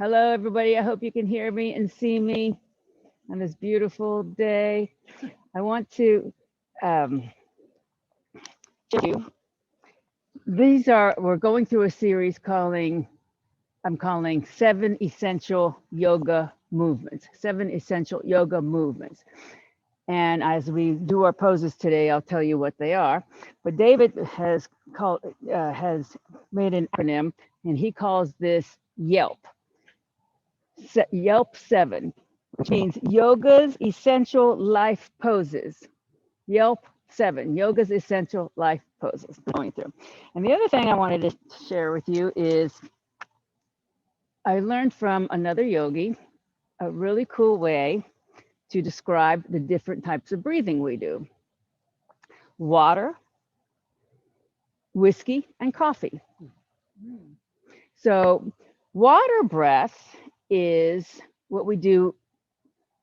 Hello, everybody. I hope you can hear me and see me on this beautiful day. I want to um, you. We're going through a series I'm calling Seven Essential Yoga Movements. Seven Essential Yoga Movements. And as we do our poses today, I'll tell you what they are. But David has made an acronym, and he calls this YELP. Yelp 7, which means Yoga's Essential Life Poses. Yelp 7, Yoga's Essential Life Poses, going through. And the other thing I wanted to share with you is I learned from another yogi a really cool way to describe the different types of breathing we do: water, whiskey, and coffee. So, water breath is what we do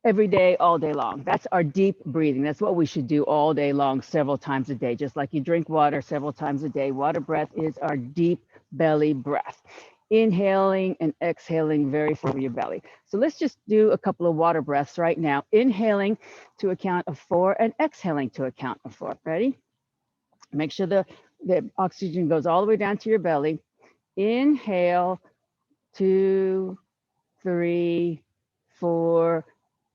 every day, all day long. That's our deep breathing. That's what we should do all day long, several times a day. Just like you drink water several times a day, water breath is our deep belly breath. Inhaling and exhaling very through your belly. So let's just do a couple of water breaths right now. Inhaling to a count of 4 and exhaling to a count of 4. Ready? Make sure the oxygen goes all the way down to your belly. Inhale, 2, 3, 4.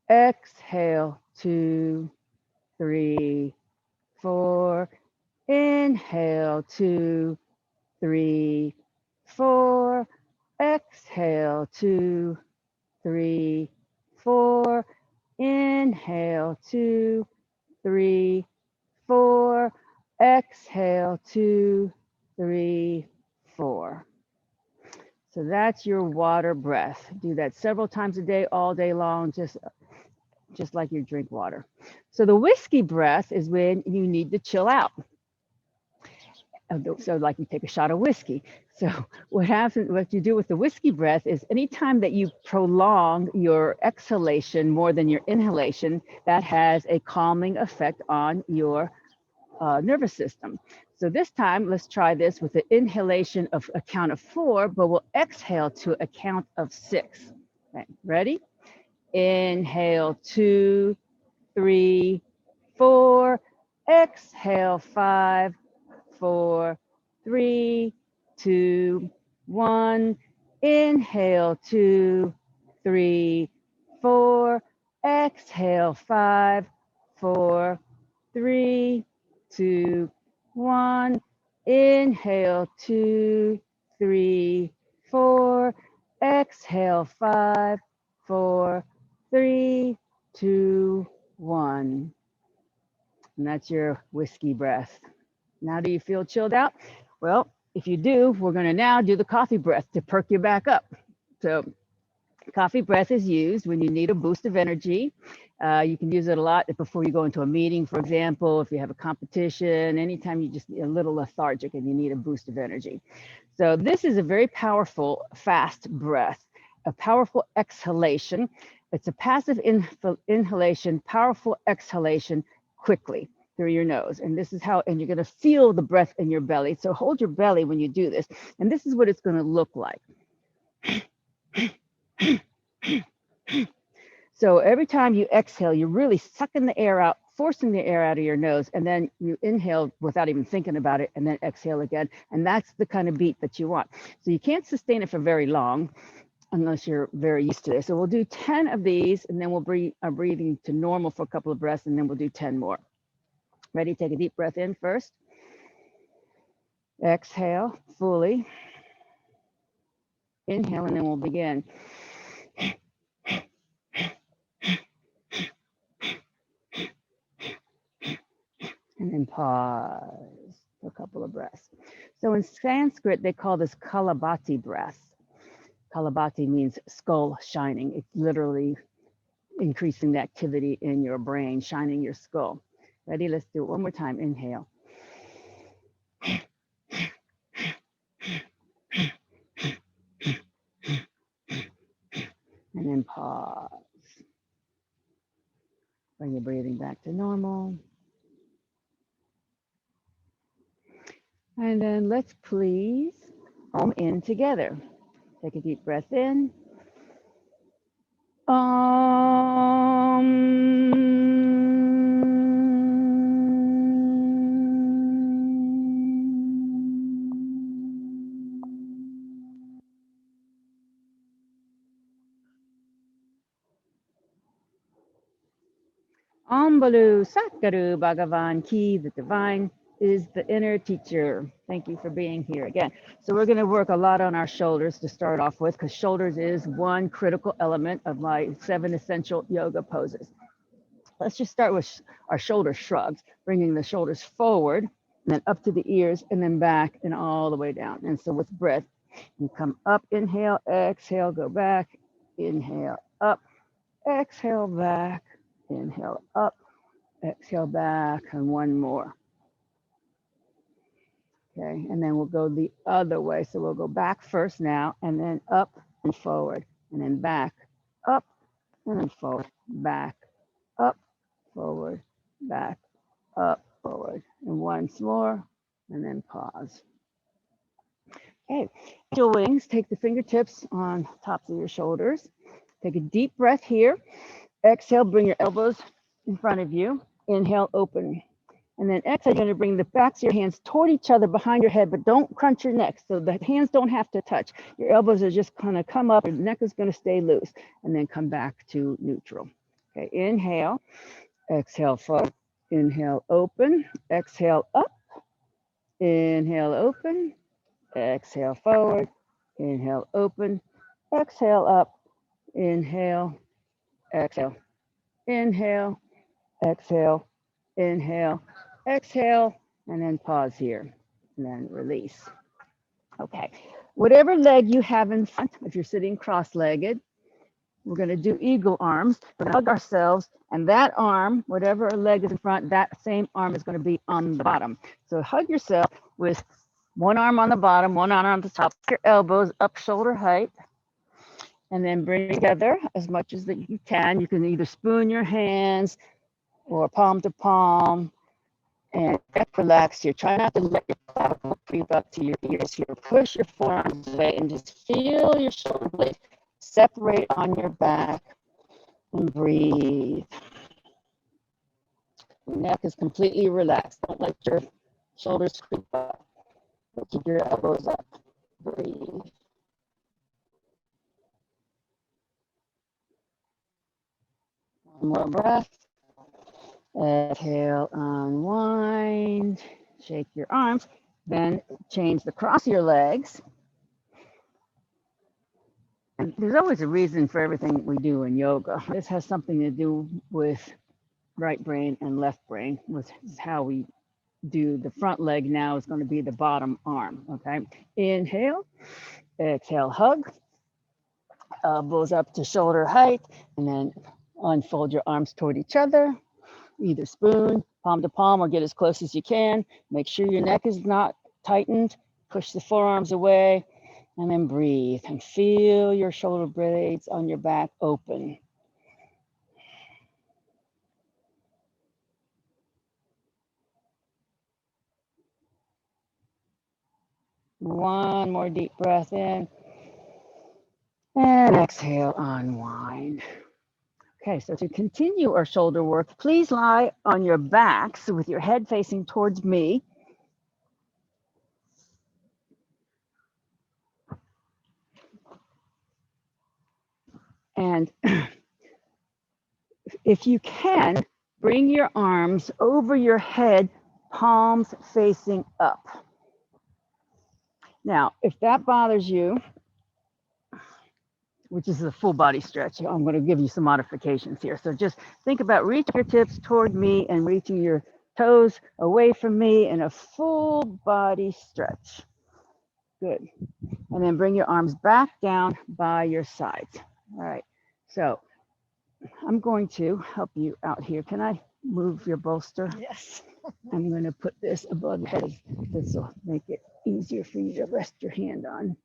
Exhale, 2, 3, 4. Inhale, 2, 3, 4. Exhale, 2, 3, 4. Inhale, 2, 3, 4. Exhale, 2, 3, 4. So that's your water breath. Do that several times a day, all day long, just like you drink water. So the whiskey breath is when you need to chill out. So like you take a shot of whiskey. So what you do with the whiskey breath is anytime that you prolong your exhalation more than your inhalation, that has a calming effect on your nervous system. So this time, let's try this with the inhalation of a count of 4, but we'll exhale to a count of 6. Okay, ready? Inhale, 2, 3, 4. Exhale, 5, 4, 3, 2, 1. Inhale, 2, 3, 4. Exhale, 5, 4, 3, 2, 1. Inhale, 2, 3, 4. Exhale, 5, 4, 3, 2, 1. And that's your whiskey breath. Now, do you feel chilled out? Well, if you do, we're going to now do the coffee breath to perk you back up. So, coffee breath is used when you need a boost of energy. You can use it a lot before you go into a meeting, for example, if you have a competition, anytime you just a little lethargic and you need a boost of energy. So this is a very powerful, fast breath, a powerful exhalation. It's a passive inhalation, powerful exhalation quickly through your nose. And this is how, and you're going to feel the breath in your belly. So hold your belly when you do this. And this is what it's going to look like. So every time you exhale, you're really sucking the air out, forcing the air out of your nose, and then you inhale without even thinking about it, and then exhale again. And that's the kind of beat that you want. So you can't sustain it for very long unless you're very used to this. So we'll do 10 of these, and then we'll bring our breathing to normal for a couple of breaths, and then we'll do 10 more. Ready? Take a deep breath in first. Exhale fully. Inhale, and then we'll begin. And then pause for a couple of breaths. So in Sanskrit, they call this Kalabati breath. Kalabati means skull shining. It's literally increasing the activity in your brain, shining your skull. Ready? Let's do it one more time. Inhale. And then pause. Bring your breathing back to normal. And then let's please home in together. Take a deep breath in. Ambalu Sakaru Bhagavan Ki, the divine is the inner teacher. Thank you for being here again. So we're going to work a lot on our shoulders to start off with, because shoulders is one critical element of my 7 essential yoga poses. Let's just start with our shoulder shrugs, bringing the shoulders forward, and then up to the ears, and then back and all the way down. And so with breath, you come up, inhale, exhale, go back, inhale, up, exhale, back, inhale, up, exhale, back, and one more. Okay, and then we'll go the other way. So we'll go back first now, and then up and forward, and then back, up, and then forward, back, up, forward, back, up, forward, and once more, and then pause. Okay, your wings, take the fingertips on tops of your shoulders. Take a deep breath here. Exhale, bring your elbows in front of you. Inhale, open. And then exhale, you're going to bring the backs of your hands toward each other behind your head, but don't crunch your neck. So the hands don't have to touch. Your elbows are just going to come up, your neck is going to stay loose, and then come back to neutral. Okay, inhale, exhale, forward. Inhale, open. Exhale, up. Inhale, open. Exhale, forward. Inhale, open. Exhale, up. Inhale, exhale. Inhale, exhale, inhale, exhale, and then pause here, and then release. Okay, whatever leg you have in front, if you're sitting cross-legged, we're going to do eagle arms. We're going to hug ourselves, and that arm, whatever leg is in front, that same arm is going to be on the bottom. So hug yourself with one arm on the bottom, one arm on the top, your elbows up shoulder height, and then bring together as much as that you can. You can either spoon your hands or palm to palm, and relax here. Try not to let your clavicle creep up to your ears here. Push your forearms away and just feel your shoulder blades separate on your back and breathe. Your neck is completely relaxed. Don't let your shoulders creep up. Keep your elbows up. Breathe. One more breath. Exhale, unwind. Shake your arms. Then change the cross of your legs. And there's always a reason for everything we do in yoga. This has something to do with right brain and left brain, with how we do the front leg now is going to be the bottom arm, okay? Inhale, exhale, hug, elbows up to shoulder height, and then unfold your arms toward each other. Either spoon, palm to palm, or get as close as you can. Make sure your neck is not tightened. Push the forearms away, and then breathe and feel your shoulder blades on your back open. One more deep breath in, and exhale, unwind. Okay, so to continue our shoulder work, please lie on your backs with your head facing towards me. And if you can, bring your arms over your head, palms facing up. Now, if that bothers you, which is a full body stretch, I'm going to give you some modifications here. So just think about reaching your tips toward me and reaching your toes away from me in a full body stretch. Good. And then bring your arms back down by your sides. All right. So I'm going to help you out here. Can I move your bolster? Yes. I'm going to put this above your head. This will make it easier for you to rest your hand on.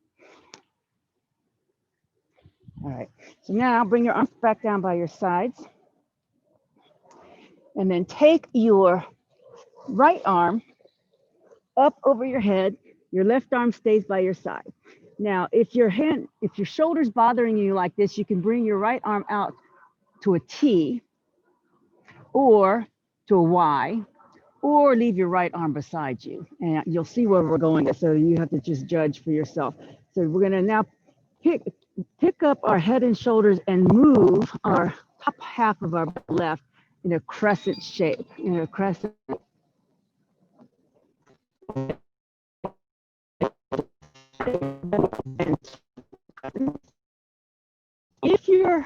All right. So now bring your arms back down by your sides. And then take your right arm up over your head. Your left arm stays by your side. Now, if your shoulder's bothering you like this, you can bring your right arm out to a T or to a Y, or leave your right arm beside you. And you'll see where we're going. So you have to just judge for yourself. So we're gonna now pick up our head and shoulders and move our top half of our left in a crescent shape, in a crescent. If your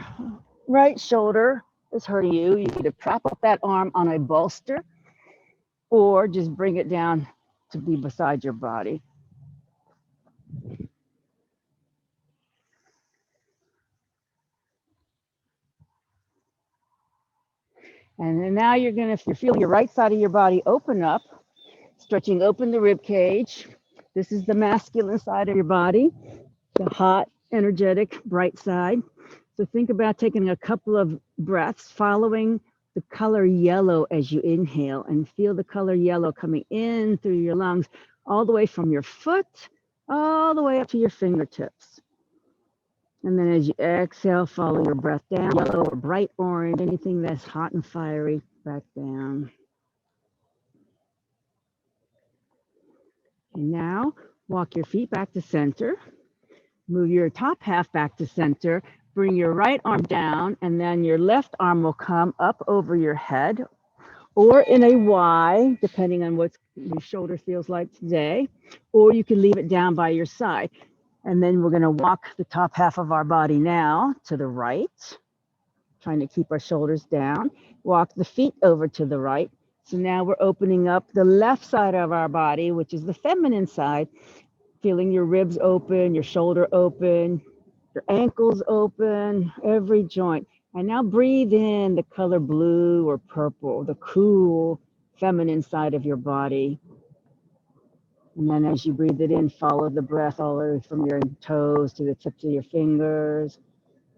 right shoulder is hurting you, you either prop up that arm on a bolster or just bring it down to be beside your body. And then now you're gonna feel your right side of your body open up, stretching open the rib cage. This is the masculine side of your body, the hot, energetic, bright side. So think about taking a couple of breaths, following the color yellow as you inhale, and feel the color yellow coming in through your lungs, all the way from your foot, all the way up to your fingertips. And then as you exhale, follow your breath down, yellow or bright orange, anything that's hot and fiery, back down. And now walk your feet back to center. Move your top half back to center. Bring your right arm down, and then your left arm will come up over your head, or in a Y, depending on what your shoulder feels like today, or you can leave it down by your side. And then we're going to walk the top half of our body now to the right, trying to keep our shoulders down. Walk the feet over to the right. So now we're opening up the left side of our body, which is the feminine side, feeling your ribs open, your shoulder open, your ankles open, every joint. And now breathe in the color blue or purple, the cool feminine side of your body. And then as you breathe it in, follow the breath all the way from your toes to the tips of your fingers.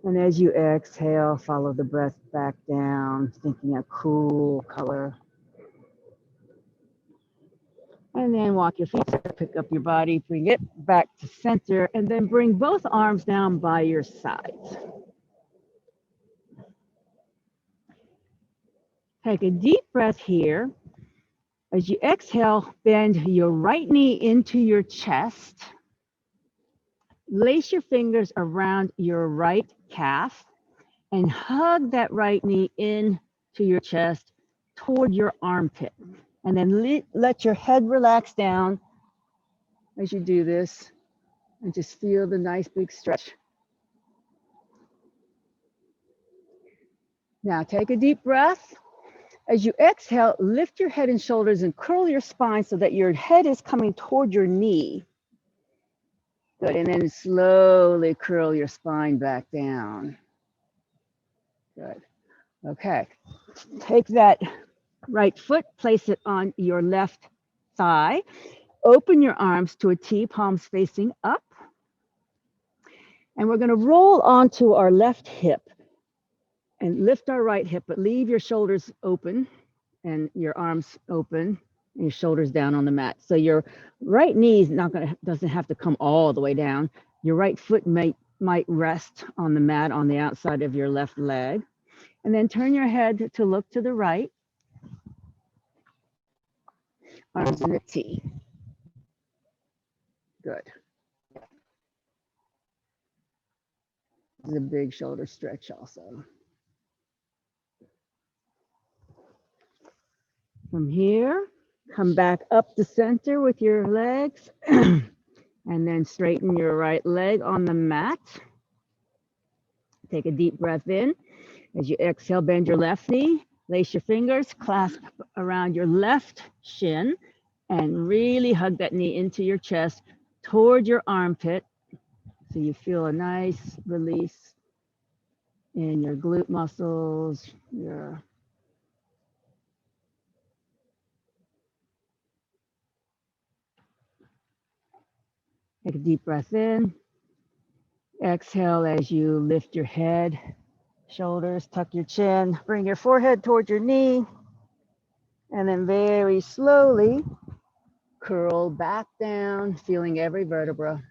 And as you exhale, follow the breath back down, thinking a cool color. And then walk your feet, pick up your body, bring it back to center, and then bring both arms down by your sides. Take a deep breath here. As you exhale, bend your right knee into your chest. Lace your fingers around your right calf and hug that right knee into your chest toward your armpit. And then let your head relax down as you do this, and just feel the nice big stretch. Now take a deep breath. As you exhale, lift your head and shoulders and curl your spine so that your head is coming toward your knee. Good, and then slowly curl your spine back down. Good, okay. Take that right foot, place it on your left thigh. Open your arms to a T, palms facing up. And we're gonna roll onto our left hip and lift our right hip, but leave your shoulders open and your arms open and your shoulders down on the mat. So your right knee is doesn't have to come all the way down. Your right foot might rest on the mat on the outside of your left leg. And then turn your head to look to the right. Arms in a T. Good. This is a big shoulder stretch also. From here, come back up the center with your legs and then straighten your right leg on the mat. Take a deep breath in. As you exhale, bend your left knee, lace your fingers, clasp around your left shin, and really hug that knee into your chest toward your armpit. So you feel a nice release in your glute muscles, Take a deep breath in. Exhale as you lift your head, shoulders, tuck your chin, bring your forehead towards your knee, and then very slowly curl back down, feeling every vertebra.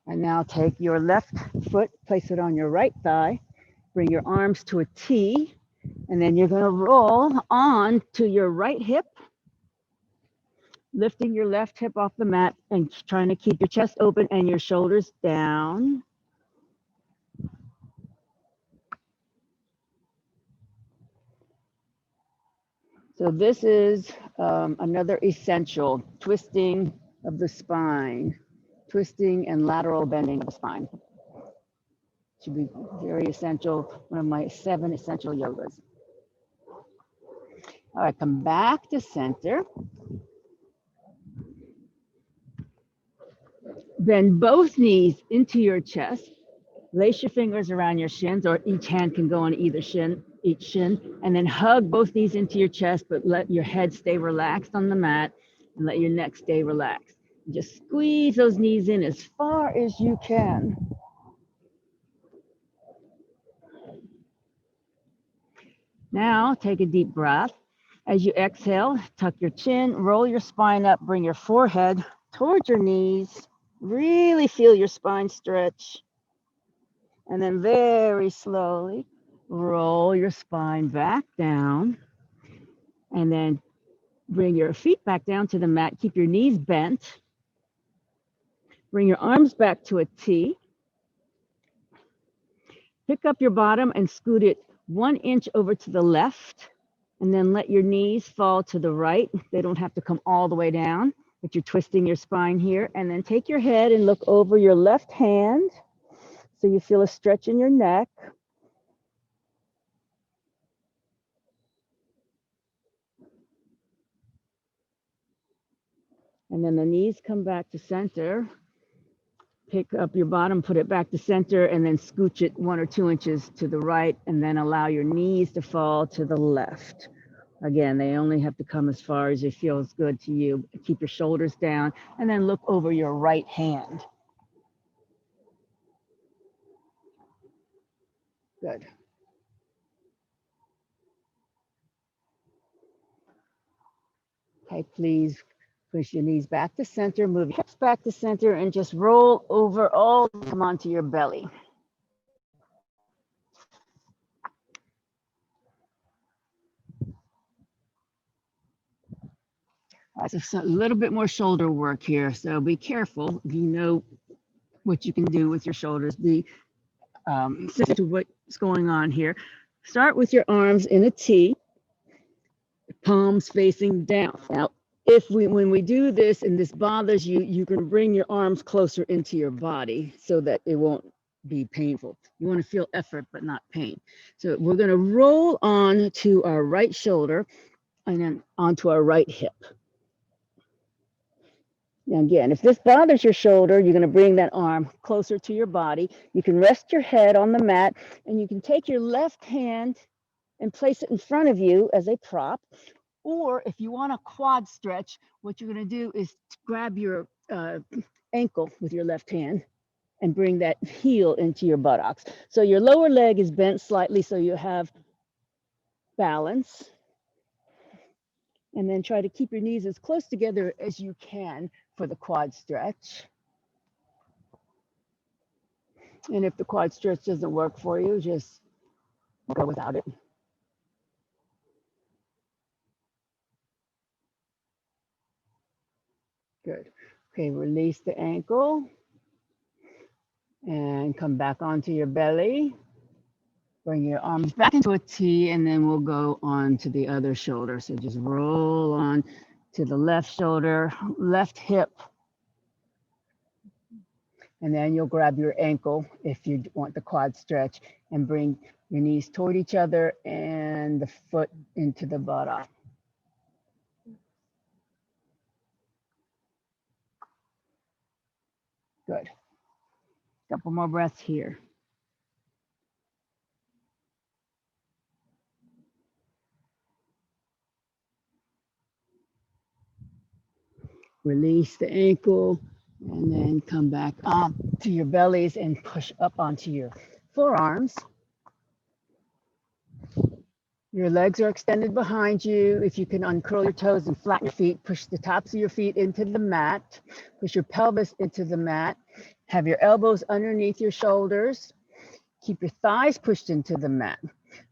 And now take your left foot, place it on your right thigh, bring your arms to a T, and then you're going to roll on to your right hip, lifting your left hip off the mat and trying to keep your chest open and your shoulders down. So this is another essential, twisting of the spine, twisting and lateral bending of the spine. Should be very essential, one of my 7 essential yogas. All right, come back to center. Bend both knees into your chest. Lace your fingers around your shins, or each hand can go on either shin, each shin, and then hug both knees into your chest, but let your head stay relaxed on the mat and let your neck stay relaxed. Just squeeze those knees in as far as you can. Now take a deep breath. As you exhale, tuck your chin, roll your spine up, bring your forehead towards your knees. Really feel your spine stretch. And then very slowly roll your spine back down. And then bring your feet back down to the mat. Keep your knees bent. Bring your arms back to a T. Pick up your bottom and scoot it 1 inch over to the left. And then let your knees fall to the right. They don't have to come all the way down, but you're twisting your spine here. And then take your head and look over your left hand. So you feel a stretch in your neck. And then the knees come back to center. Pick up your bottom, put it back to center, and then scooch it 1 or 2 inches to the right, and then allow your knees to fall to the left. Again, they only have to come as far as it feels good to you. Keep your shoulders down, and then look over your right hand. Good. Okay, please push your knees back to center, move your hips back to center, and just roll over all, come onto your belly. So a little bit more shoulder work here, so be careful. If you know what you can do with your shoulders, be sensitive to what's going on here. Start with your arms in a T, palms facing down. Now, when we do this and this bothers you, you can bring your arms closer into your body so that it won't be painful. You want to feel effort, but not pain. So we're going to roll on to our right shoulder and then onto our right hip. Now again, if this bothers your shoulder, you're going to bring that arm closer to your body. You can rest your head on the mat, and you can take your left hand and place it in front of you as a prop. Or if you want a quad stretch, what you're going to do is grab your ankle with your left hand and bring that heel into your buttocks. So your lower leg is bent slightly so you have balance. And then try to keep your knees as close together as you can for the quad stretch. And if the quad stretch doesn't work for you, just go without it. Good. Okay, release the ankle and come back onto your belly. Bring your arms back into a T, and then we'll go on to the other shoulder. So just roll on to the left shoulder, left hip. And then you'll grab your ankle if you want the quad stretch and bring your knees toward each other and the foot into the buttock. Good. Couple more breaths here. Release the ankle and then come back up to your bellies and push up onto your forearms. Your legs are extended behind you. If you can uncurl your toes and flatten your feet, push the tops of your feet into the mat, push your pelvis into the mat, Have your elbows underneath your shoulders. Keep your thighs pushed into the mat.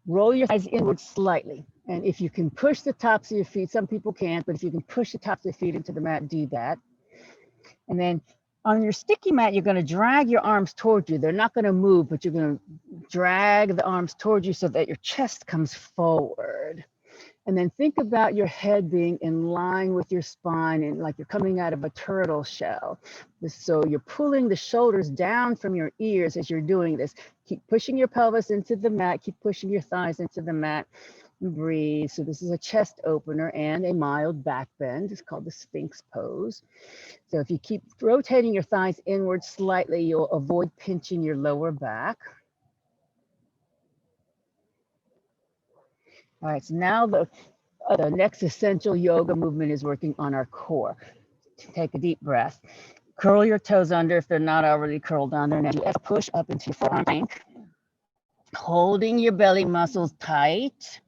Roll your thighs inward slightly. And if you can push the tops of your feet, some people can't, but if you can push the tops of your feet into the mat, do that. And then on your sticky mat, you're going to drag your arms toward you. They're not going to move, but you're going to drag the arms toward you so that your chest comes forward. And then think about your head being in line with your spine and like you're coming out of a turtle shell. So you're pulling the shoulders down from your ears as you're doing this. Keep pushing your pelvis into the mat. Keep pushing your thighs into the mat. And breathe. So this is a chest opener and a mild back bend. It's called the Sphinx pose. So if you keep rotating your thighs inward slightly, you'll avoid pinching your lower back. All right, so now the next essential yoga movement is working on our core. Take a deep breath. Curl your toes under if they're not already curled under. And as you push up into your forearm plank, holding your belly muscles tight,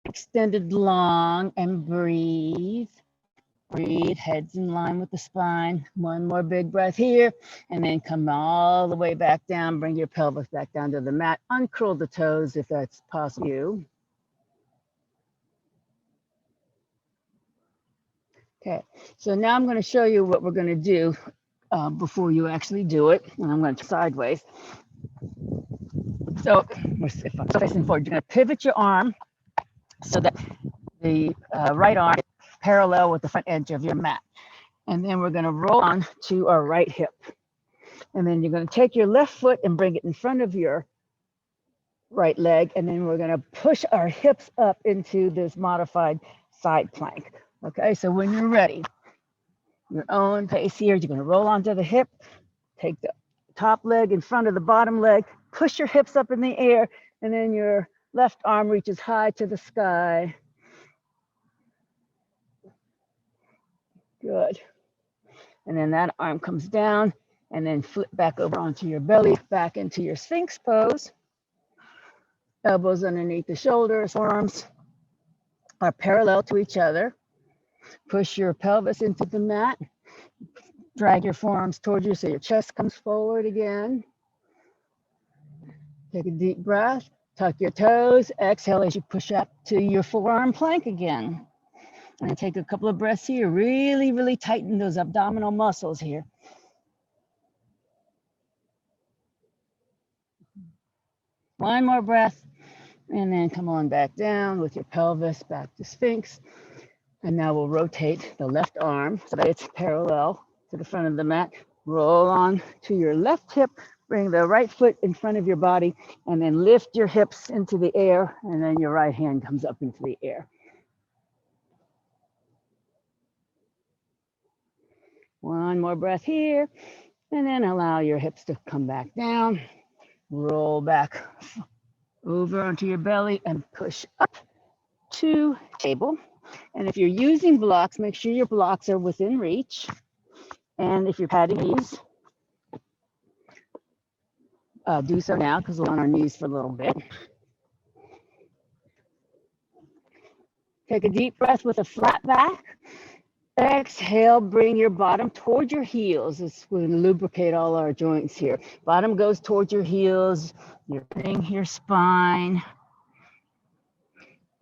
extended long, and breathe. Breathe, heads in line with the spine. One more big breath here, and then come all the way back down. Bring your pelvis back down to the mat. Uncurl the toes if that's possible. Okay, so now I'm going to show you what we're going to do before you actually do it. And I'm going to sideways. So if I'm facing forward, you're going to pivot your arm so that the right arm is parallel with the front edge of your mat. And then we're going to roll on to our right hip. And then you're going to take your left foot and bring it in front of your right leg. And then we're going to push our hips up into this modified side plank. Okay, so when you're ready, your own pace here, you're going to roll onto the hip, take the top leg in front of the bottom leg, push your hips up in the air, and then your left arm reaches high to the sky. Good. And then that arm comes down and then flip back over onto your belly, back into your Sphinx pose. Elbows underneath the shoulders, forearms are parallel to each other. Push your pelvis into the mat. Drag your forearms toward you so your chest comes forward again. Take a deep breath. Tuck your toes. Exhale as you push up to your forearm plank again. And take a couple of breaths here. Really, really tighten those abdominal muscles here. One more breath. And then come on back down with your pelvis back to Sphinx. And now we'll rotate the left arm so that it's parallel to the front of the mat. Roll on to your left hip. Bring the right foot in front of your body. And then lift your hips into the air. And then your right hand comes up into the air. One more breath here. And then allow your hips to come back down. Roll back over onto your belly and push up to table. And if you're using blocks, make sure your blocks are within reach. And if you're padding knees, do so now because we're on our knees for a little bit. Take a deep breath with a flat back. Exhale, bring your bottom toward your heels. It's going to lubricate all our joints here. Bottom goes towards your heels. You're bringing your spine.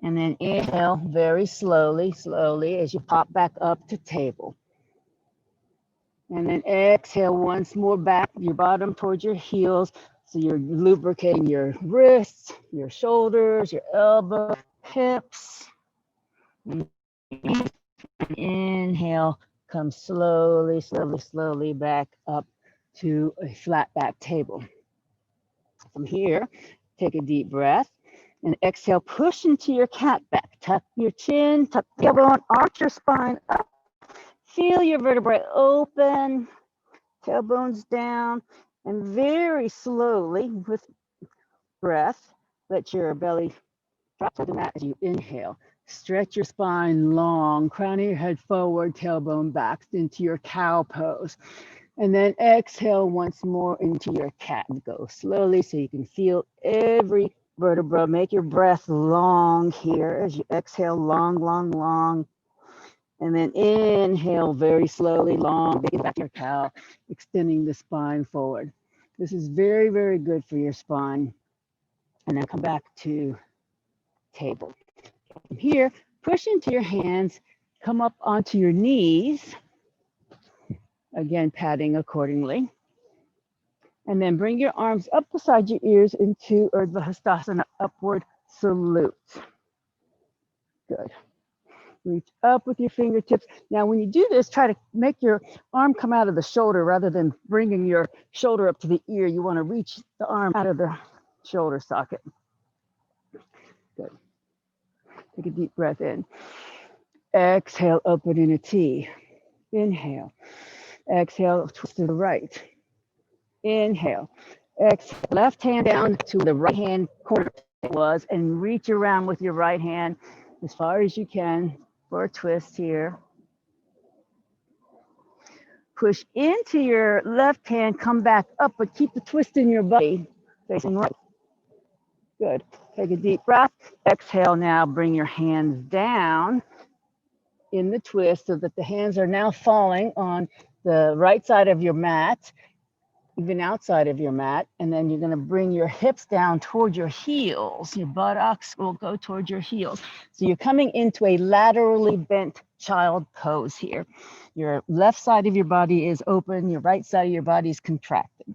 And then inhale very slowly as you pop back up to table. And then exhale once more back, your bottom towards your heels. So you're lubricating your wrists, your shoulders, your elbows, hips. And inhale, come slowly back up to a flat back table. From here, take a deep breath. And exhale, push into your cat back. Tuck your chin, tuck the tailbone, arch your spine up. Feel your vertebrae open, tailbones down, and very slowly with breath, let your belly drop to the mat as you inhale. Stretch your spine long, crowning your head forward, tailbone back into your cow pose. And then exhale once more into your cat. Go slowly so you can feel every vertebra. Make your breath long here as you exhale, long. And then inhale very slowly, long, big back to your cow, extending the spine forward. This is very, very good for your spine. And then come back to table. From here, push into your hands, come up onto your knees. Again, patting accordingly. And then bring your arms up beside your ears into Urdhva Hastasana, upward salute. Good. Reach up with your fingertips. Now, when you do this, try to make your arm come out of the shoulder rather than bringing your shoulder up to the ear. You want to reach the arm out of the shoulder socket. Good. Take a deep breath in. Exhale, open in a T. Inhale. Exhale, twist to the right. Inhale. Exhale. Left hand down to the right hand corner it was, and reach around with your right hand as far as you can for a twist here. Push into your left hand, come back up, but keep the twist in your body facing right. Good. Take a deep breath. Exhale now, bring your hands down in the twist so that the hands are now falling on the right side of your mat, even outside of your mat. And then you're going to bring your hips down toward your heels. Your buttocks will go toward your heels. So you're coming into a laterally bent child pose here. Your left side of your body is open. Your right side of your body is contracted.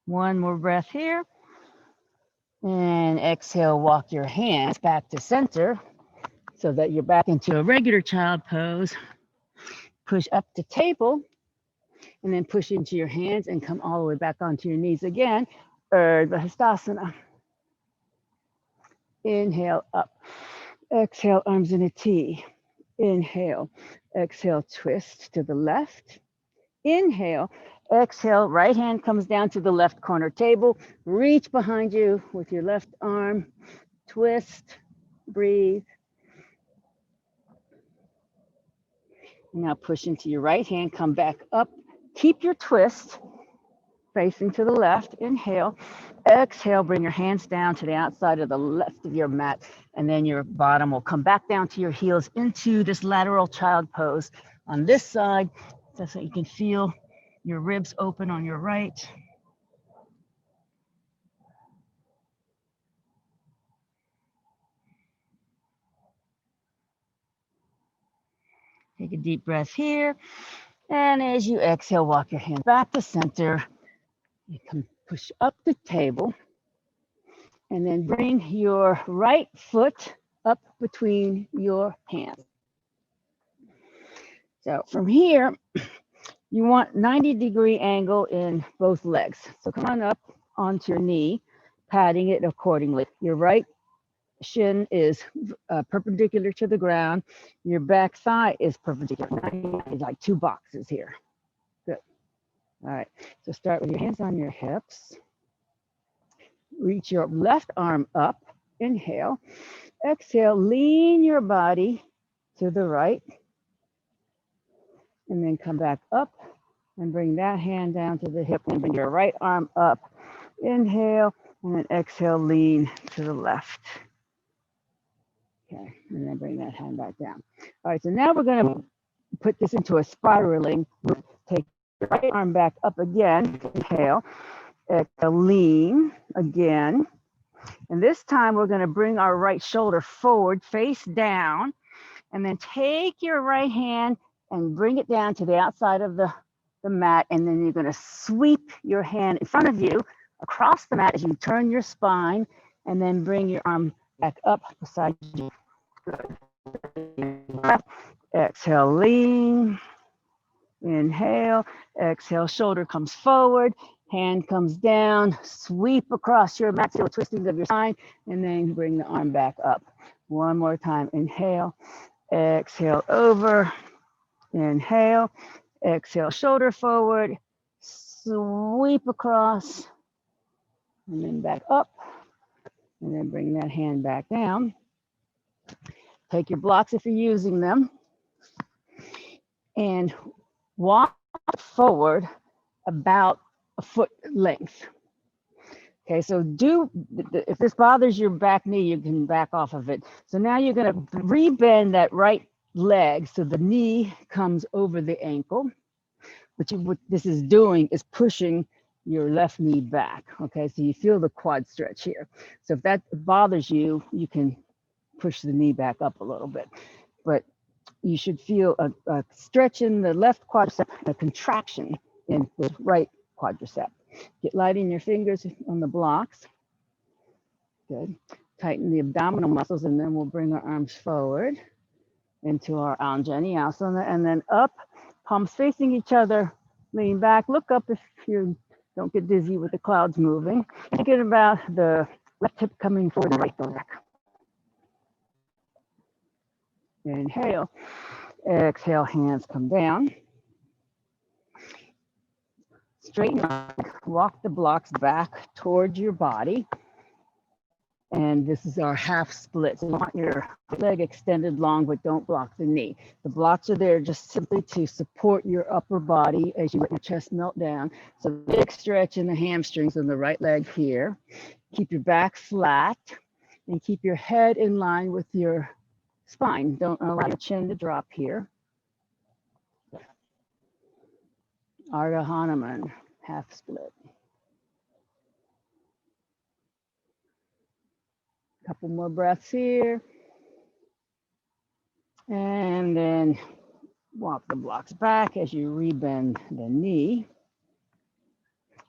One more breath here. And exhale, walk your hands back to center so that you're back into a regular child pose. Push up to table, and then push into your hands and come all the way back onto your knees again. Urdhva Hastasana. Inhale up. Exhale, arms in a T. Inhale. Exhale, twist to the left. Inhale. Exhale, right hand comes down to the left corner table. Reach behind you with your left arm. Twist. Breathe. Now push into your right hand, come back up. Keep your twist facing to the left. Inhale. Exhale, bring your hands down to the outside of the left of your mat, and then your bottom will come back down to your heels into this lateral child pose on this side, so that you can feel your ribs open on your right. Take a deep breath here. And as you exhale, walk your hands back to center. You can push up the table. And then bring your right foot up between your hands. So from here, you want 90-degree angle in both legs. So come on up onto your knee, patting it accordingly. Your right shin is perpendicular to the ground. Your back thigh is perpendicular. Like two boxes here. Good. All right. So start with your hands on your hips. Reach your left arm up. Inhale. Exhale. Lean your body to the right. And then come back up and bring that hand down to the hip and bring your right arm up. Inhale. And then exhale. Lean to the left. Okay. And then bring that hand back down. All right. So now we're going to put this into a spiraling. Take your right arm back up again. Inhale. Exhale. Lean again. And this time we're going to bring our right shoulder forward, face down, and then take your right hand and bring it down to the outside of the mat. And then you're going to sweep your hand in front of you across the mat as you turn your spine, and then bring your arm back up beside you. Good. Exhale, lean. Inhale. Exhale, shoulder comes forward. Hand comes down, sweep across your mat, feel the twisting of your spine, and then bring the arm back up. One more time. Inhale, exhale over, inhale, exhale, shoulder forward, sweep across, and then back up, and then bring that hand back down. Take your blocks if you're using them, and walk forward about a foot length. Okay, so if this bothers your back knee, you can back off of it. So now you're going to rebend that right leg so the knee comes over the ankle. What this is doing is pushing your left knee back. Okay, so you feel the quad stretch here. So if that bothers you, you can push the knee back up a little bit. But you should feel a stretch in the left quadricep, a contraction in the right quadricep. Get light in your fingers on the blocks. Good. Tighten the abdominal muscles, and then we'll bring our arms forward into our Anjani Asana, and then up, palms facing each other, lean back, look up if you don't get dizzy with the clouds moving. Thinking about the left hip coming forward, the right back. Inhale, exhale, hands come down. Straighten up, walk the blocks back towards your body. And this is our half split. So you want your leg extended long, but don't block the knee. The blocks are there just simply to support your upper body as you let your chest melt down. So big stretch in the hamstrings on the right leg here. Keep your back flat and keep your head in line with your spine. Don't allow your chin to drop here. Ardha Hanuman, half split. Couple more breaths here. And then walk the blocks back as you rebend the knee.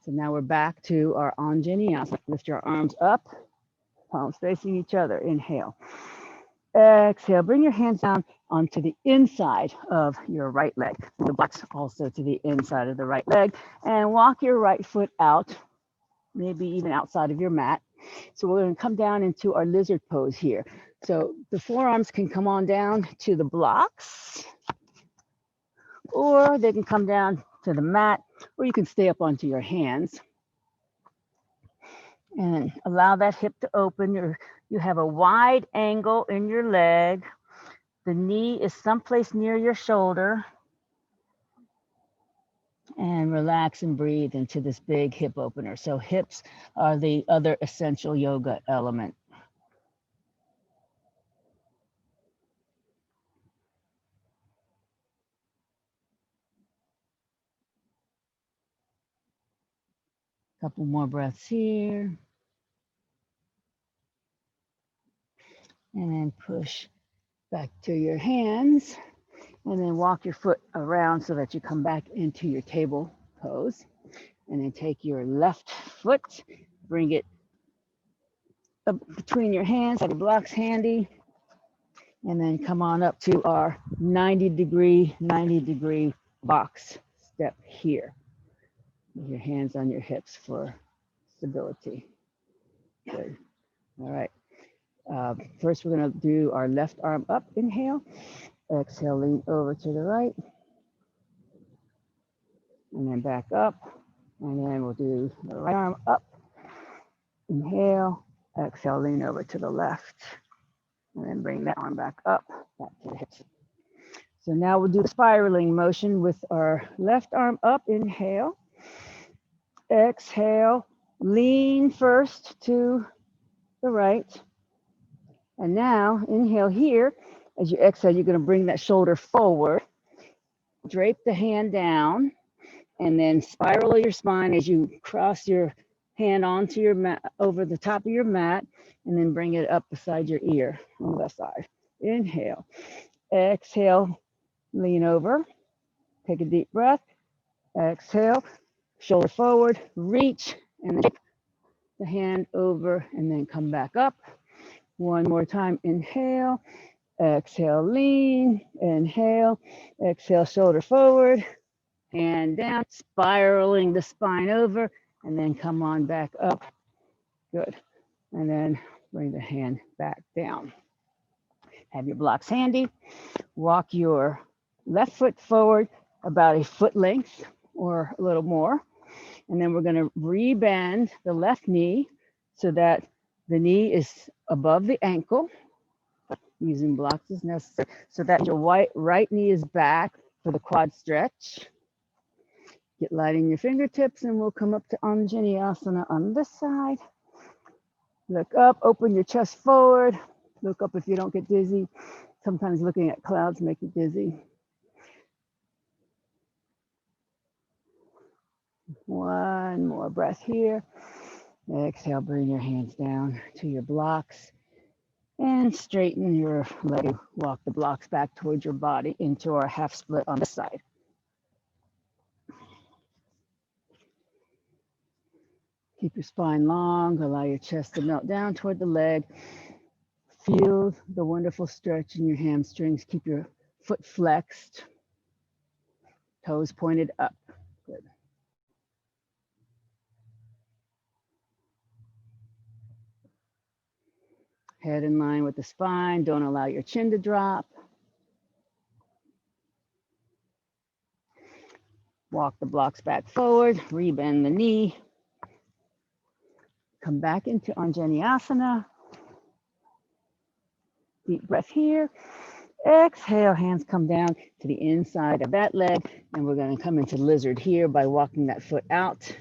So now we're back to our Anjani Asana. Lift your arms up, palms facing each other. Inhale. Exhale, bring your hands down onto the inside of your right leg. The blocks also to the inside of the right leg. And walk your right foot out, maybe even outside of your mat. So we're going to come down into our lizard pose here. So the forearms can come on down to the blocks, or they can come down to the mat, or you can stay up onto your hands. And allow that hip to open. You have a wide angle in your leg. The knee is someplace near your shoulder. And relax and breathe into this big hip opener. So hips are the other essential yoga element. Couple more breaths here. And then push back to your hands. And then walk your foot around so that you come back into your table pose. And then take your left foot, bring it up between your hands, have your blocks handy. And then come on up to our 90 degree box step here. With your hands on your hips for stability. Good. All right. First, we're going to do our left arm up. Inhale. Exhale, lean over to the right. And then back up. And then we'll do the right arm up. Inhale. Exhale, lean over to the left. And then bring that arm back up, back to the hips. So now we'll do the spiraling motion with our left arm up. Inhale. Exhale, lean first to the right. And now inhale here. As you exhale, you're going to bring that shoulder forward. Drape the hand down and then spiral your spine as you cross your hand onto your mat, over the top of your mat, and then bring it up beside your ear on the left side. Inhale. Exhale, lean over. Take a deep breath. Exhale. Shoulder forward, reach, and then the hand over, and then come back up. One more time, inhale, exhale, lean, inhale, exhale, shoulder forward, hand down, spiraling the spine over, and then come on back up. Good. And then bring the hand back down. Have your blocks handy. Walk your left foot forward about a foot length or a little more. And then we're going to rebend the left knee so that the knee is above the ankle, using blocks as necessary, so that your right knee is back for the quad stretch. Get light in your fingertips and we'll come up to Anjaneyasana on this side. Look up, open your chest forward. Look up if you don't get dizzy. Sometimes looking at clouds make you dizzy. One more breath here. Exhale, bring your hands down to your blocks and straighten your leg. Walk the blocks back towards your body into our half split on this side. Keep your spine long, allow your chest to melt down toward the leg. Feel the wonderful stretch in your hamstrings. Keep your foot flexed, toes pointed up. Good. Head in line with the spine. Don't allow your chin to drop. Walk the blocks back forward, rebend the knee. Come back into Anjaneyasana. Deep breath here. Exhale, hands come down to the inside of that leg. And we're going to come into lizard here by walking that foot out.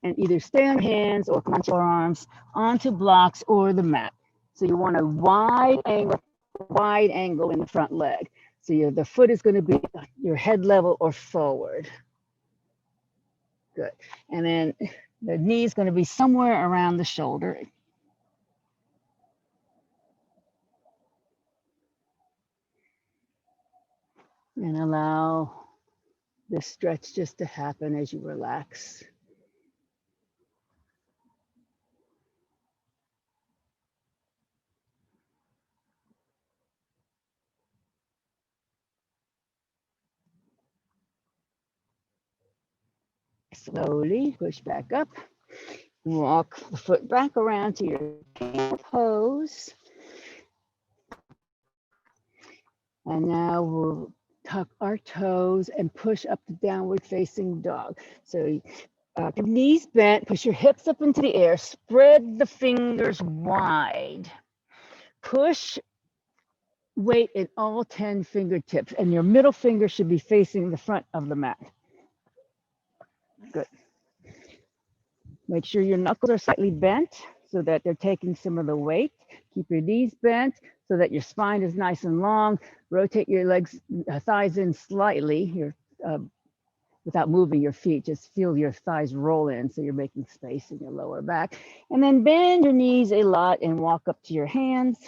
And either stay on hands or come onto forearms, onto blocks or the mat. So you want a wide angle in the front leg. So the foot is going to be your head level or forward. Good. And then the knee is going to be somewhere around the shoulder. And allow this stretch just to happen as you relax. Slowly push back up. Walk the foot back around to your pose. And now we'll tuck our toes and push up to downward facing dog. So your knees bent, push your hips up into the air, spread the fingers wide. Push weight in all 10 fingertips, and your middle finger should be facing the front of the mat. Good. Make sure your knuckles are slightly bent so that they're taking some of the weight. Keep your knees bent so that your spine is nice and long. Rotate your legs, thighs in slightly without moving your feet. Just feel your thighs roll in so you're making space in your lower back. And then bend your knees a lot and walk up to your hands.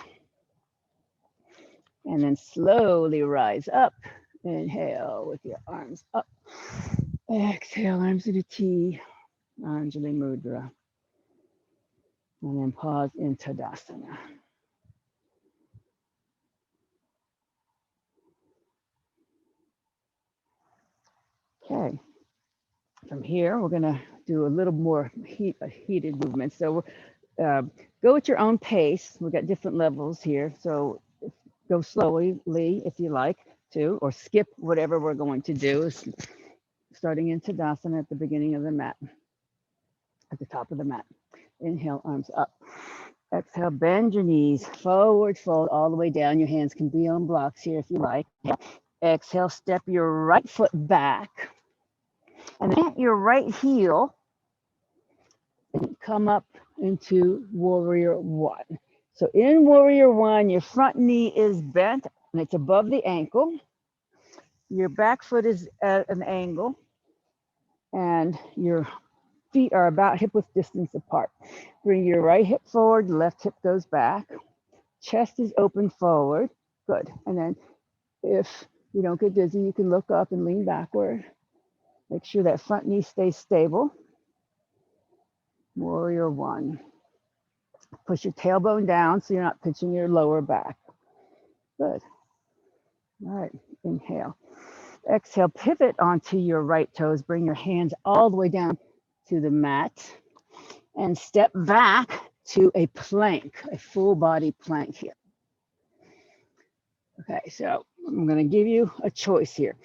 And then slowly rise up. Inhale with your arms up. Exhale, arms to the T. Anjali Mudra. And then pause in Tadasana. Okay. From here, we're going to do a little more heated movement. So go at your own pace. We've got different levels here. So go slowly if you like to, or skip whatever we're going to do. Starting in Tadasana at the beginning of the mat, at the top of the mat. Inhale, arms up. Exhale, bend your knees, forward fold all the way down. Your hands can be on blocks here if you like. Exhale, step your right foot back. And then your right heel, and come up into Warrior One. So in Warrior One, your front knee is bent and it's above the ankle. Your back foot is at an angle and your feet are about hip width distance apart. Bring your right hip forward, left hip goes back. Chest is open forward. Good. And then if you don't get dizzy, you can look up and lean backward. Make sure that front knee stays stable. Warrior One. Push your tailbone down so you're not pitching your lower back. Good. All right, inhale. Exhale, pivot onto your right toes. Bring your hands all the way down to the mat and step back to a plank, a full body plank here. Okay, so I'm going to give you a choice here.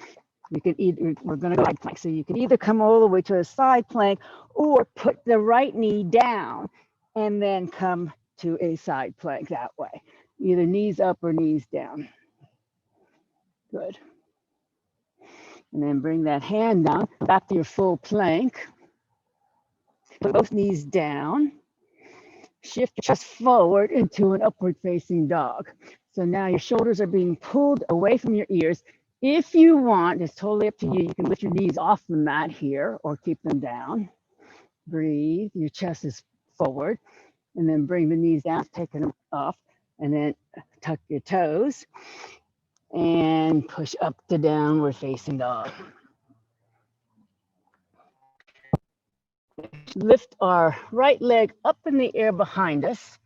You can either, we're going to go side plank. So you can either come all the way to a side plank or put the right knee down and then come to a side plank that way. Either knees up or knees down. Good. And then bring that hand down, back to your full plank. Put both knees down. Shift your chest forward into an upward facing dog. So now your shoulders are being pulled away from your ears. If you want, it's totally up to you. You can lift your knees off the mat here or keep them down. Breathe. Your chest is forward. And then bring the knees down, taking them off. And then tuck your toes. And push up to downward facing dog. Lift our right leg up in the air behind us.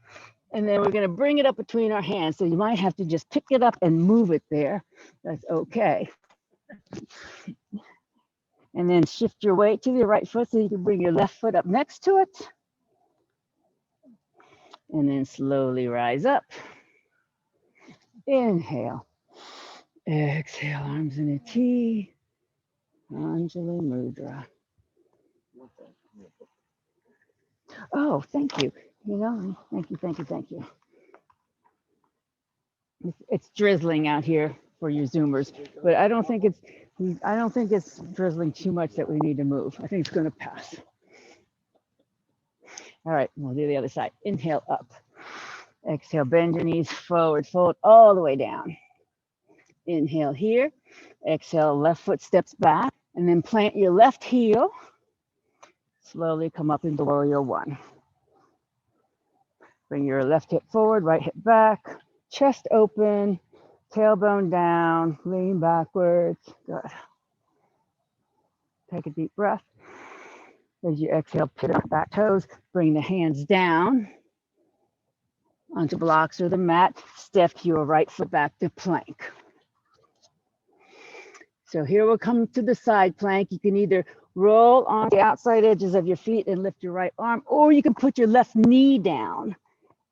And then we're going to bring it up between our hands. So you might have to just pick it up and move it there. That's okay. And then shift your weight to the right foot so you can bring your left foot up next to it. And then slowly rise up. Inhale. Exhale, arms in a T. Anjali Mudra. Oh, thank you. You know, thank you. It's drizzling out here for your Zoomers, but I don't think it's drizzling too much that we need to move. I think it's going to pass. All right, we'll do the other side. Inhale up. Exhale, bend your knees forward, fold all the way down. Inhale here. Exhale, left foot steps back, and then plant your left heel. Slowly come up into warrior one. Bring your left hip forward, right hip back, chest open, tailbone down, lean backwards. Good. Take a deep breath. As you exhale, pivot up back toes, bring the hands down onto blocks or the mat. Step your right foot back to plank. So here we'll come to the side plank. You can either roll on the outside edges of your feet and lift your right arm, or you can put your left knee down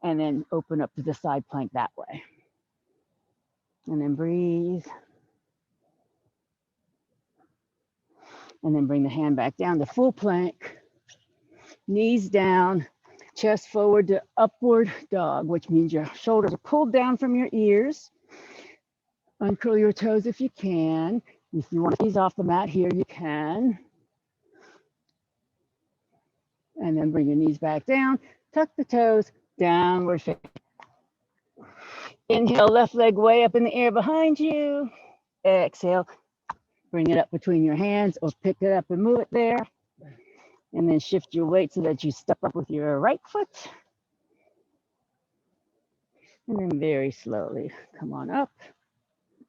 and then open up to the side plank that way. And then breathe. And then bring the hand back down to full plank. Knees down, chest forward to upward dog, which means your shoulders are pulled down from your ears. Uncurl your toes if you can. If you want to ease off the mat here, you can. And then bring your knees back down, tuck the toes, downward facing. Inhale, left leg way up in the air behind you. Exhale, bring it up between your hands or pick it up and move it there. And then shift your weight so that you step up with your right foot. And then very slowly come on up.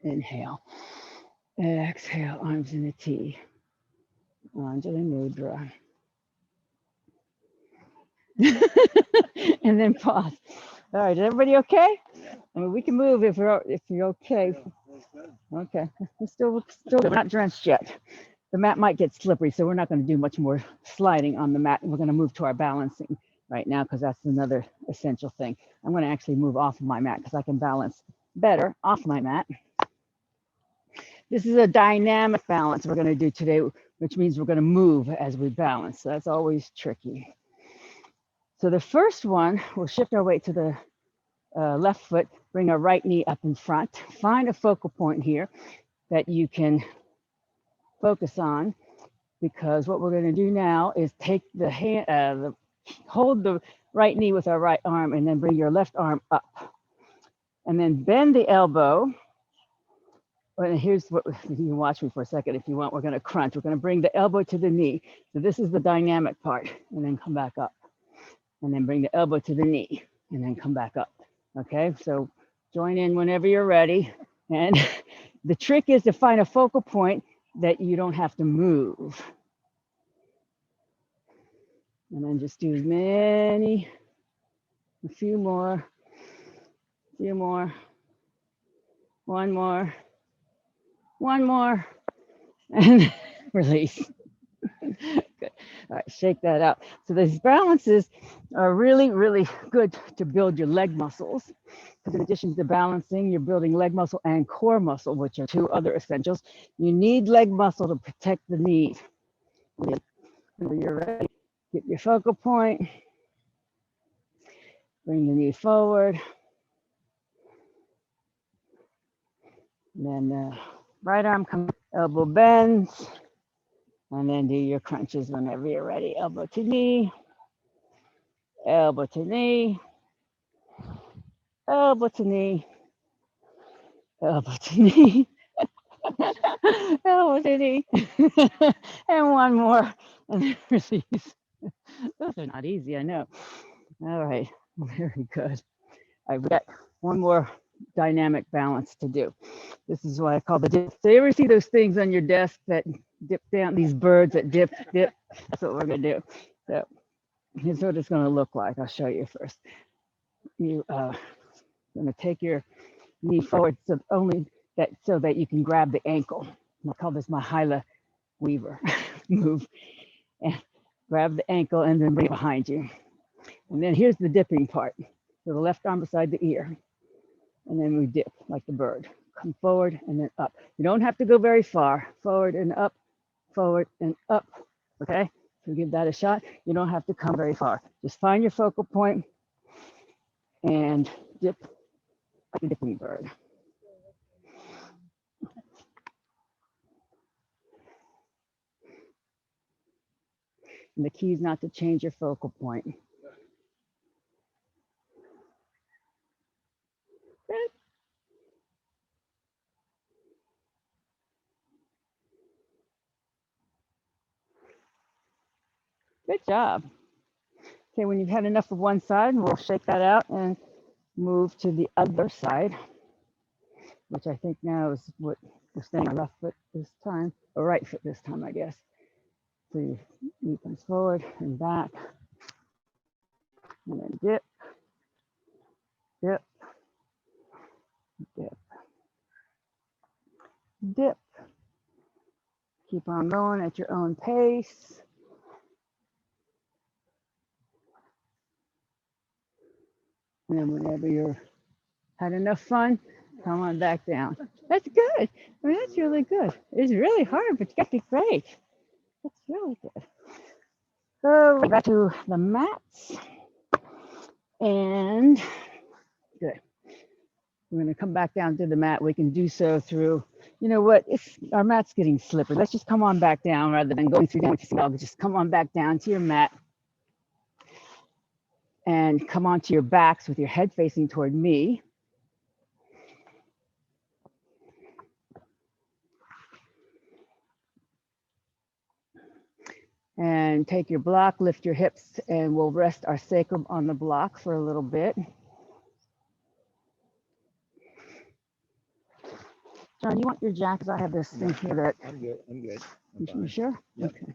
Inhale. Exhale, arms in a T. Anjali Mudra. And then pause. All right, is everybody okay? I mean, we can move if you're okay. Okay, we're not drenched yet. The mat might get slippery, so we're not going to do much more sliding on the mat. We're going to move to our balancing right now because that's another essential thing. I'm going to actually move off of my mat because I can balance better off my mat. This is a dynamic balance we're going to do today, which means we're going to move as we balance. So that's always tricky. So the first one, we'll shift our weight to the left foot, bring our right knee up in front. Find a focal point here that you can focus on, because what we're going to do now is take the hand, hold the right knee with our right arm, and then bring your left arm up. And then bend the elbow. And here's what you can watch me for a second if you want. We're going to crunch. We're going to bring the elbow to the knee. So this is the dynamic part, and then come back up. And then bring the elbow to the knee, and then come back up. Okay, so join in whenever you're ready. And the trick is to find a focal point that you don't have to move. And then just do a few more, one more, and release. Good. All right, shake that out. So these balances are really, really good to build your leg muscles. Because in addition to balancing, you're building leg muscle and core muscle, which are two other essentials. You need leg muscle to protect the knees. When you're ready, get your focal point. Bring the knee forward. And then Right arm comes, elbow bends, and then do your crunches whenever you're ready. Elbow to knee, elbow to knee, elbow to knee, elbow to knee, elbow to knee, and one more, and then release. Those are not easy, I know. All right, very good. I've got one more dynamic balance to do. This is what I call the dip. So you ever see those things on your desk that dip down, these birds that dip, dip? That's what we're gonna do. So here's what it's gonna look like. I'll show you first. You gonna take your knee forward so only that so that you can grab the ankle. I call this my Hyla Weaver move. And grab the ankle and then bring it behind you. And then here's the dipping part. So the left arm beside the ear. And then we dip like the bird. Come forward and then up. You don't have to go very far. Forward and up, forward and up. Okay? So give that a shot. You don't have to come very far. Just find your focal point and dip like a dipping bird. And the key is not to change your focal point. Good. Good job. Okay, when you've had enough of one side, we'll shake that out and move to the other side, which I think now is what we're staying on left foot this time, or right foot this time, I guess. So your knee comes forward and back, and then dip, dip, dip, dip. Keep on going at your own pace. And then whenever you're had enough fun, come on back down. That's good. I mean, that's really good. It's really hard, but you got to be great. That's really good. So we're back to the mats. And good. We're going to come back down to the mat. We can do so through, you know what, our mat's getting slippery. Let's just come on back down rather than going through down with your just come on back down to your mat and come onto your backs with your head facing toward me. And take your block, lift your hips, and we'll rest our sacrum on the block for a little bit. John, you want your jacket? I have this thing here that. I'm good. You sure? Yep. Okay.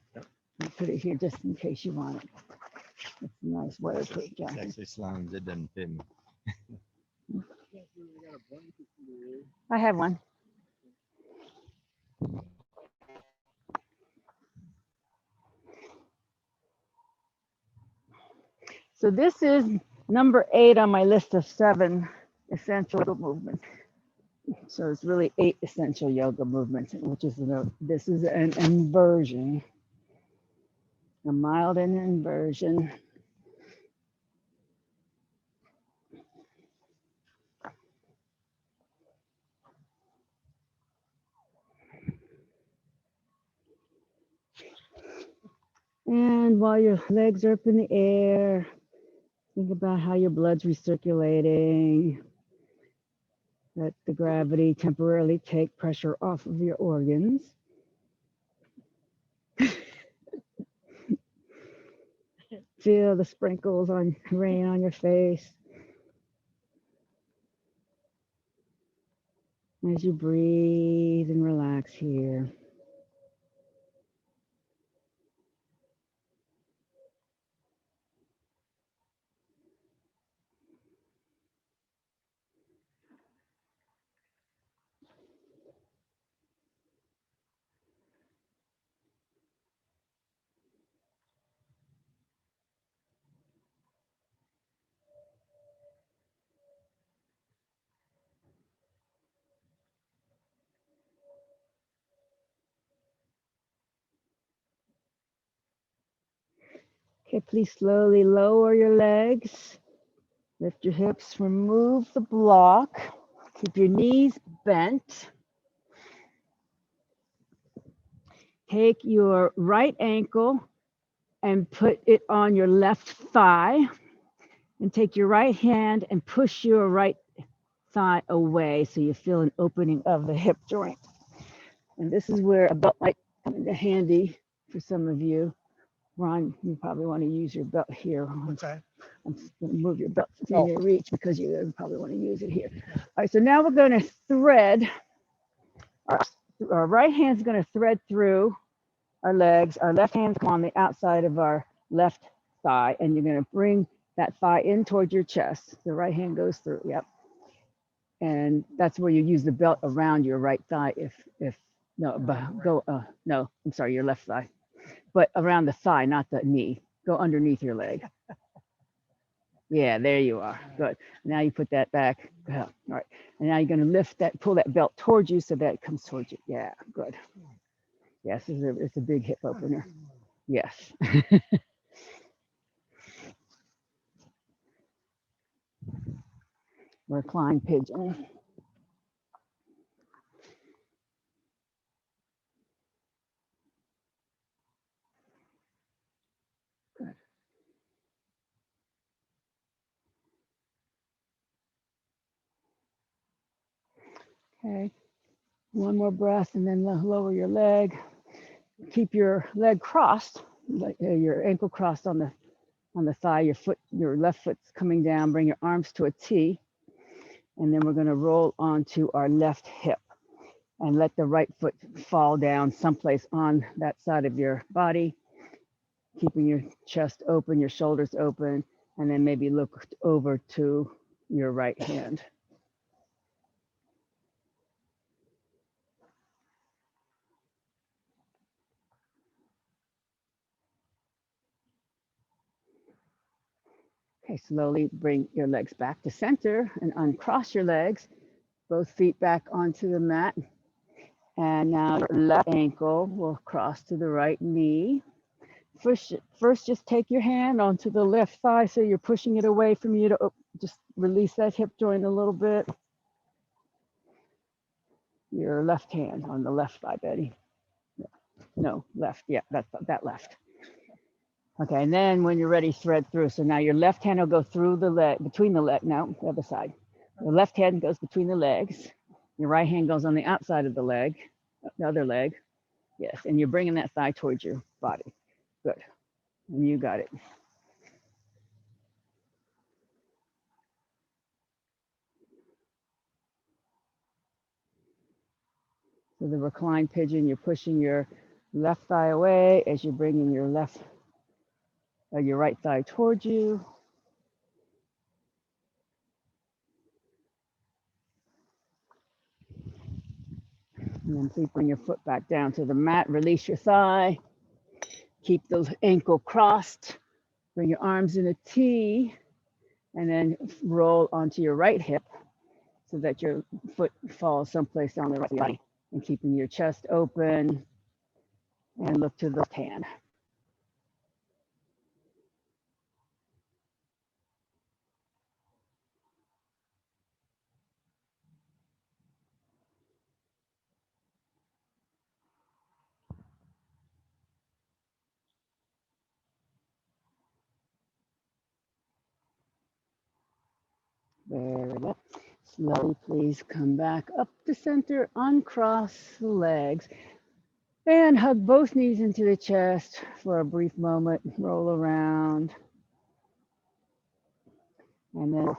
I'll put it here just in case you want it. It's a nice weatherproof jacket. Actually, slams it doesn't fit me. I have one. So this is number 8 on my list of 7 essential yoga movements. So it's really 8 essential yoga movements, which is this is an inversion, a mild inversion. And while your legs are up in the air, think about how your blood's recirculating. Let the gravity temporarily take pressure off of your organs. Feel the sprinkles on rain on your face as you breathe and relax here. Okay, please slowly lower your legs. Lift your hips, remove the block. Keep your knees bent. Take your right ankle and put it on your left thigh, and take your right hand and push your right thigh away so you feel an opening of the hip joint. And this is where a belt might come into handy for some of you. Ron, you probably want to use your belt here. Okay. I'm going to move your belt from your reach because you probably want to use it here. All right, so now we're going to thread. Our right hand's going to thread through our legs. Our left hand's on the outside of our left thigh, and you're going to bring that thigh in towards your chest. The right hand goes through, yep. And that's where you use the belt around your right thigh no, I'm sorry, your left thigh. But around the thigh, not the knee. Go underneath your leg. Yeah, there you are. Good. Now you put that back. All right. And now you're going to pull that belt towards you so that it comes towards you. Yeah, good. Yes, it's a big hip opener. Yes. Recline pigeon. Good. Okay. One more breath and then lower your leg. Keep your leg crossed, like your ankle crossed on the thigh. Your left foot's coming down. Bring your arms to a T, and then we're going to roll onto our left hip and let the right foot fall down someplace on that side of your body, keeping your chest open, your shoulders open, and then maybe look over to your right hand. Okay, slowly bring your legs back to center and uncross your legs, both feet back onto the mat. And now your left ankle will cross to the right knee. First, just take your hand onto the left thigh so you're pushing it away from you to just release that hip joint a little bit. Your left hand on the left thigh, Betty. No, left. Yeah, that's that left. Okay, and then when you're ready, thread through. So now your left hand will go through the leg, between the leg. No, the other side. The left hand goes between the legs. Your right hand goes on the outside of the leg, the other leg. Yes, and you're bringing that thigh towards your body. Good. And you got it. So the reclined pigeon, you're pushing your left thigh away as you're bringing your your right thigh towards you. And then please bring your foot back down to the mat. Release your thigh. Keep those ankle crossed. Bring your arms in a T, and then roll onto your right hip so that your foot falls someplace on the right body. And keeping your chest open and look to the left hand. Very good. Slowly, please come back up to center, uncross the legs, and hug both knees into the chest for a brief moment. Roll around, and then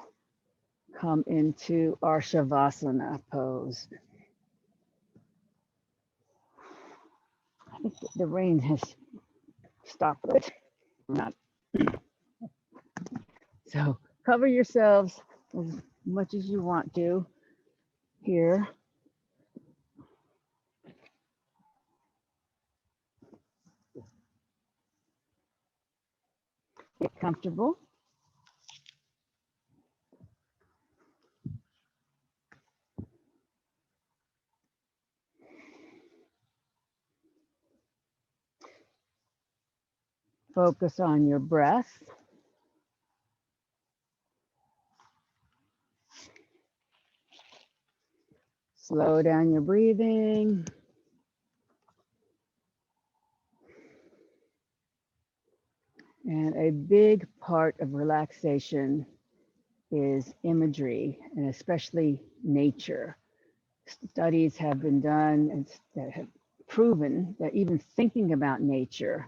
come into our Shavasana pose. I think the rain has stopped it. Not. So cover yourselves as much as you want to here. Get comfortable. Focus on your breath. Slow down your breathing. And a big part of relaxation is imagery, and especially nature. Studies have been done and that have proven that even thinking about nature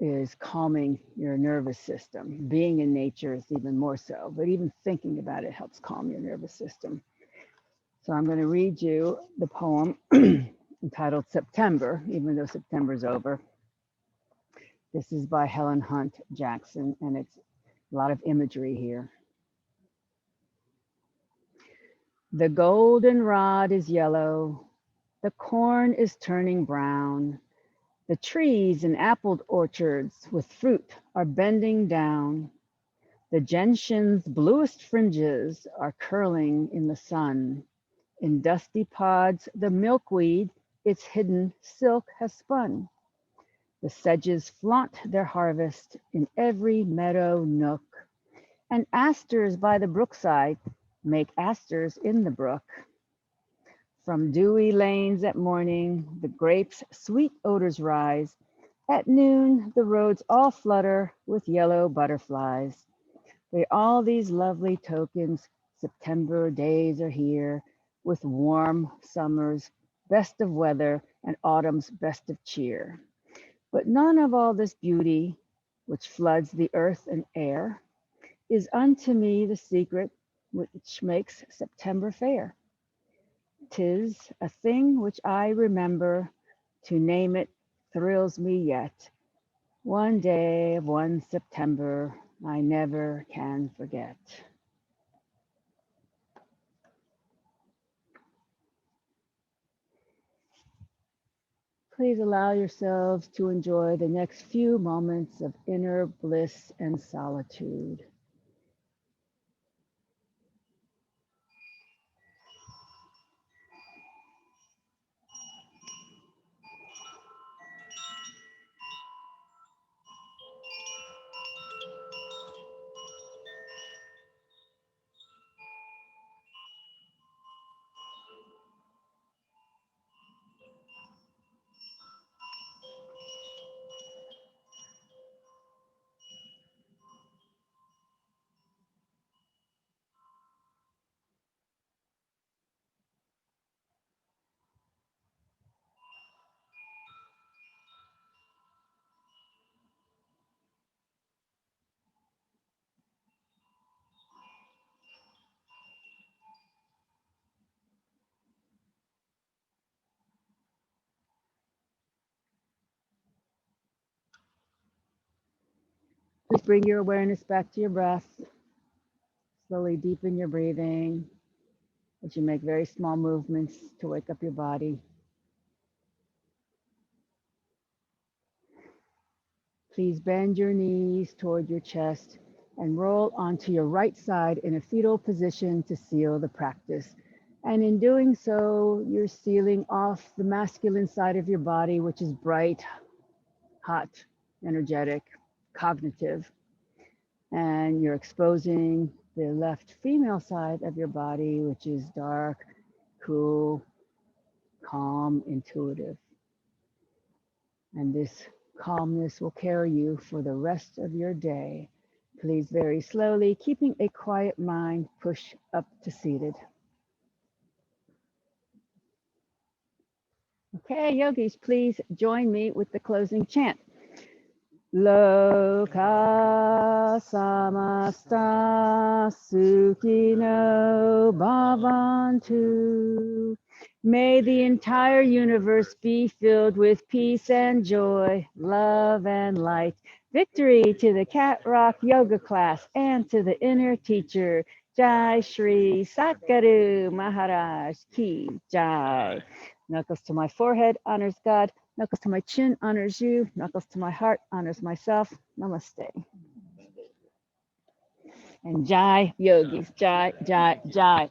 is calming your nervous system. Being in nature is even more so, but even thinking about it helps calm your nervous system. So I'm going to read you the poem entitled September, even though September's over. This is by Helen Hunt Jackson, and it's a lot of imagery here. The goldenrod is yellow, the corn is turning brown, the trees in apple orchards with fruit are bending down. The gentian's bluest fringes are curling in the sun. In dusty pods, the milkweed its hidden silk has spun. The sedges flaunt their harvest in every meadow nook, and asters by the brookside make asters in the brook. From dewy lanes at morning, the grapes' sweet odors rise. At noon, the roads all flutter with yellow butterflies. By all these lovely tokens, September days are here, with warm summers, best of weather, and autumn's best of cheer. But none of all this beauty, which floods the earth and air, is unto me the secret which makes September fair. 'Tis a thing which I remember, to name it thrills me yet. One day of one September I never can forget. Please allow yourselves to enjoy the next few moments of inner bliss and solitude. Just bring your awareness back to your breath. Slowly deepen your breathing as you make very small movements to wake up your body. Please bend your knees toward your chest and roll onto your right side in a fetal position to seal the practice. And in doing so, you're sealing off the masculine side of your body, which is bright, hot, energetic, cognitive. And you're exposing the left female side of your body, which is dark, cool, calm, intuitive. And this calmness will carry you for the rest of your day. Please very slowly, keeping a quiet mind, push up to seated. Okay, yogis, please join me with the closing chant. Loka samasta sukhino bhavantu. May the entire universe be filled with peace and joy, love and light. Victory to the Cat Rock Yoga class and to the inner teacher. Jai Shri Satguru Maharaj Ki Jai. Knuckles to my forehead honors God. Knuckles to my chin honors you. Knuckles to my heart honors myself. Namaste. And Jai Yogis. Jai, Jai, Jai.